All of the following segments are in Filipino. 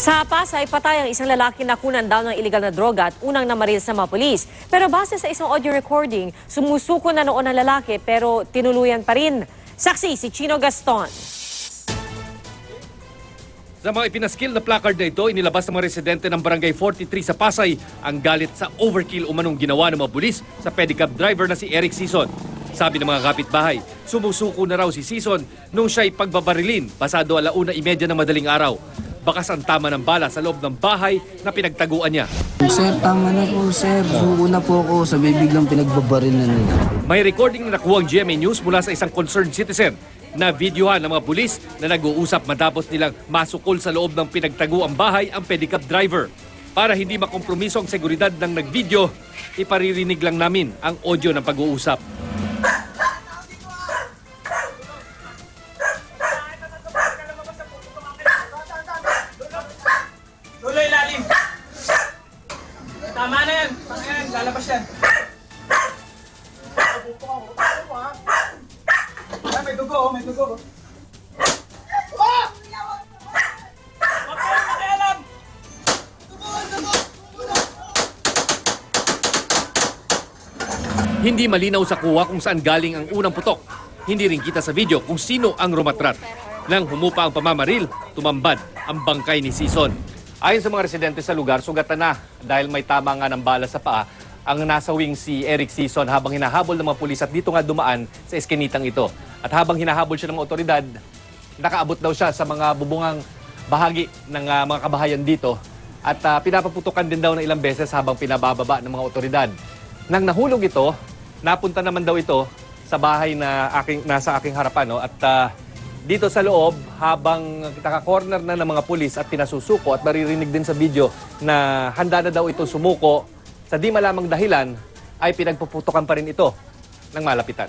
Sa Pasay, patay ang isang lalaki na kunan daw ng iligal na droga at unang namaril sa mga pulis. Pero base sa isang audio recording, sumusuko na noon ang lalaki pero tinuluyan pa rin. Saksi si Chino Gaston. Sa mga ipinaskil na placard na ito, inilabas ng mga residente ng Barangay 43 sa Pasay ang galit sa overkill umanong ginawa ng mga pulis sa pedicab driver na si Eric Sison. Sabi ng mga kapitbahay, sumusuko na raw si Sison nung siya'y pagbabarilin pasado 1:30 ng madaling araw. Bakas ang tama ng bala sa loob ng bahay na pinagtaguan niya. Sir, tama na po, sir. Suko na po ako sa biglang pinagbabaril na nila. May recording na nakuha ang GMA News mula sa isang concerned citizen na videohan ng mga pulis na nag-uusap matapos nilang masukol sa loob ng pinagtaguang bahay ang pedicab driver. Para hindi makompromiso ang seguridad ng nag-video, iparirinig lang namin ang audio ng pag-uusap. Tuloy lalim. Tama na yan. Ayan, lalabas yan. Ay, may dugo, may dugo. Hindi malinaw sa kuha kung saan galing ang unang putok. Hindi rin kita sa video kung sino ang rumatrat. Nang humupa ang pamamaril, tumambad ang bangkay ni Sison. Ayon sa mga residente sa lugar, sugatan na dahil may tama nga ng bala sa paa ang nasawing si Eric Sison habang hinahabol ng mga pulis at dito nga dumaan sa eskinitang ito. At habang hinahabol siya ng mga otoridad, nakaabot daw siya sa mga bubungang bahagi ng mga kabahayan dito at pinapaputukan din daw ng ilang beses habang pinabababa ng mga otoridad. Nang nahulog ito, napunta naman daw ito sa bahay na nasa aking harapan. No? At dito sa loob, habang naka-corner na ng mga pulis at pinasusuko at maririnig din sa video na handa na daw ito sumuko, sa di malamang dahilan ay pinagpuputukan pa rin ito ng malapitan.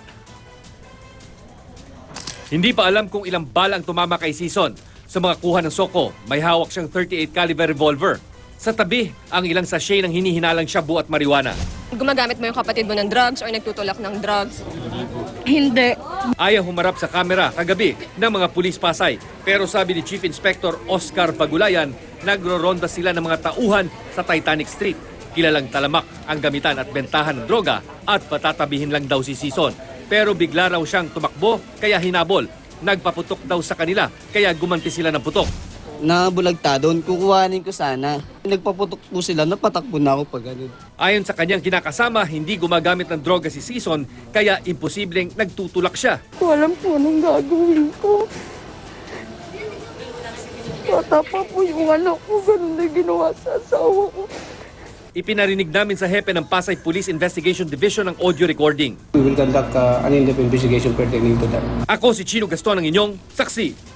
Hindi pa alam kung ilang bala ang tumama kay Sison. Sa mga kuha ng soko, may hawak siyang 38 caliber revolver. Sa tabi, ang ilang sachet ng hinihinalang shabu at marijuana. Gumagamit mo yung kapatid mo ng drugs or nagtutulak ng drugs? Hindi. Ayaw humarap sa kamera kagabi ng mga pulis Pasay. Pero sabi ni Chief Inspector Oscar Bagulayan, nagro-ronda sila ng mga tauhan sa Titanic Street. Kilalang talamak ang gamitan at bentahan ng droga at patatabihin lang daw si Sison. Pero bigla raw siyang tumakbo kaya hinabol. Nagpaputok daw sa kanila kaya gumanti sila ng putok. Nabulagta doon, kukuhanin ko sana. Nagpaputok po sila, napatakbo na ako pag ganun. Ayon sa kanyang kinakasama, hindi gumagamit ng droga si Sison kaya imposibleng nagtutulak siya. Ko alam po anong gagawin ko. Bata pa po yung anak ko, ganun na ginawa sa asawa ko. Ipinarinig namin sa hepe ng Pasay Police Investigation Division ang audio recording. We will conduct an in-depth investigation pertaining to that. Ako si Chino Gaston, ang inyong saksi.